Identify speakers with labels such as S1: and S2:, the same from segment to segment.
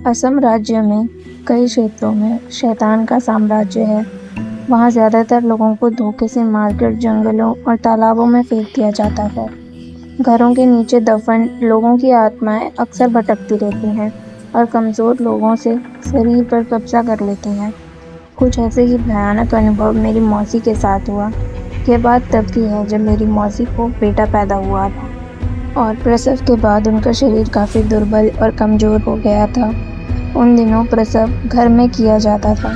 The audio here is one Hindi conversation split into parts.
S1: असम राज्य में कई क्षेत्रों में शैतान का साम्राज्य है। वहाँ ज़्यादातर लोगों को धोखे से मारकर जंगलों और तालाबों में फेंक दिया जाता है। घरों के नीचे दफन लोगों की आत्माएं अक्सर भटकती रहती हैं और कमज़ोर लोगों से शरीर पर कब्जा कर लेती हैं। कुछ ऐसे ही भयानक अनुभव मेरी मौसी के साथ हुआ। ये बात तब की है जब मेरी मौसी को बेटा पैदा हुआ था और प्रसव के बाद उनका शरीर काफ़ी दुर्बल और कमज़ोर हो गया था। उन दिनों प्रसव घर में किया जाता था।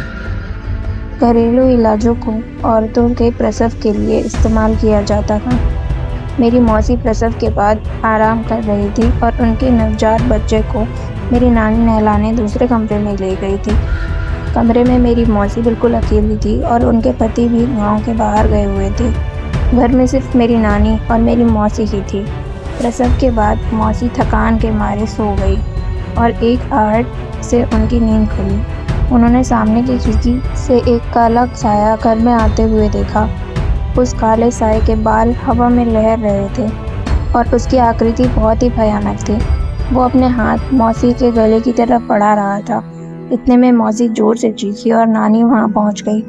S1: घरेलू इलाजों को औरतों के प्रसव के लिए इस्तेमाल किया जाता था। मेरी मौसी प्रसव के बाद आराम कर रही थी और उनके नवजात बच्चे को मेरी नानी नहलाने दूसरे कमरे में ले गई थी। कमरे में मेरी मौसी बिल्कुल अकेली थी और उनके पति भी गांव के बाहर गए हुए थे। घर में सिर्फ मेरी नानी और मेरी मौसी ही थी। प्रसव के बाद मौसी थकान के मारे सो गई और एक आहट से उनकी नींद खुली। उन्होंने सामने की खिड़की से एक काला साया घर में आते हुए देखा। उस काले साए के बाल हवा में लहर रहे थे और उसकी आकृति बहुत ही भयानक थी। वो अपने हाथ मौसी के गले की तरफ बढ़ा रहा था। इतने में मौसी जोर से चीखी और नानी वहाँ पहुँच गई।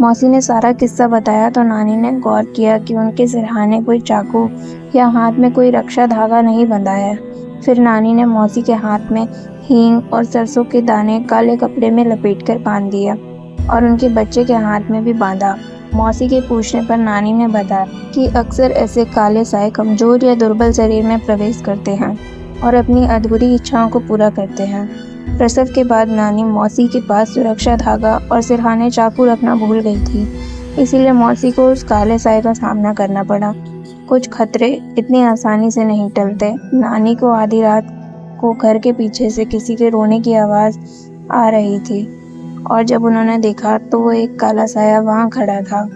S1: मौसी ने सारा किस्सा बताया तो नानी ने गौर किया कि उनके सिरहाने कोई चाकू या हाथ में कोई रक्षा धागा नहीं बंधा है। फिर नानी ने मौसी के हाथ में हींग और सरसों के दाने काले कपड़े में लपेटकर बांध दिया और उनके बच्चे के हाथ में भी बांधा। मौसी के पूछने पर नानी ने बताया कि अक्सर ऐसे काले साए कमजोर या दुर्बल शरीर में प्रवेश करते हैं और अपनी अधूरी इच्छाओं को पूरा करते हैं। प्रसव के बाद नानी मौसी के पास सुरक्षा धागा और सिरहाने चाकू रखना भूल गई थी, इसीलिए मौसी को उस काले साए का सामना करना पड़ा। कुछ खतरे इतनी आसानी से नहीं टलते। नानी को आधी रात को घर के पीछे से किसी के रोने की आवाज़ आ रही थी और जब उन्होंने देखा तो वो एक काला साया वहाँ खड़ा था।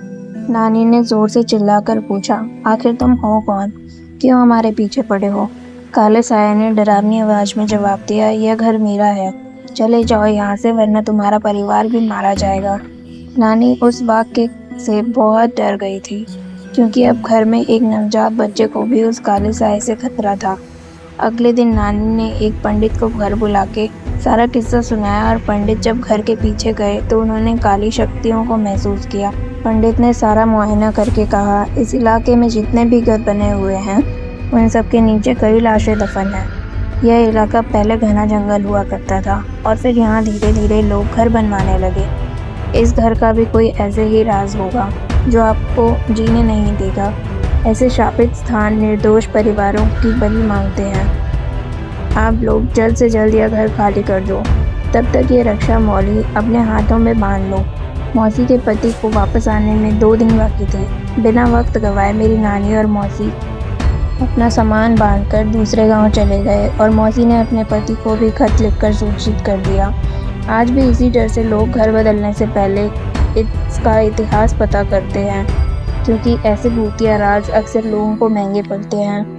S1: नानी ने ज़ोर से चिल्लाकर पूछा, आखिर तुम हो कौन? क्यों हमारे पीछे पड़े हो? काले साया ने डरावनी आवाज़ में जवाब दिया, यह घर मेरा है, चले जाओ यहाँ से वरना तुम्हारा परिवार भी मारा जाएगा। नानी उस वाक्य से बहुत डर गई थी क्योंकि अब घर में एक नवजात बच्चे को भी उस काले साए से खतरा था। अगले दिन नानी ने एक पंडित को घर बुला के सारा किस्सा सुनाया और पंडित जब घर के पीछे गए तो उन्होंने काली शक्तियों को महसूस किया। पंडित ने सारा मुआयना करके कहा, इस इलाके में जितने भी घर बने हुए हैं उन सब के नीचे कई लाशें दफन हैं। यह इलाका पहले घना जंगल हुआ करता था और फिर यहाँ धीरे धीरे लोग घर बनवाने लगे। इस घर का भी कोई ऐसे ही राज होगा जो आपको जीने नहीं देगा। ऐसे शापित स्थान निर्दोष परिवारों की बलि मांगते हैं। आप लोग जल्द से जल्द यह घर खाली कर दो, तब तक ये रक्षा मौली अपने हाथों में बांध लो। मौसी के पति को वापस आने में 2 दिन बाकी थे। बिना वक्त गंवाए मेरी नानी और मौसी अपना सामान बांधकर दूसरे गांव चले गए और मौसी ने अपने पति को भी खत लिखकर सूचित कर दिया। आज भी इसी डर से लोग घर बदलने से पहले इसका इतिहास पता करते हैं क्योंकि ऐसे भूतिया राज अक्सर लोगों को महंगे पड़ते हैं।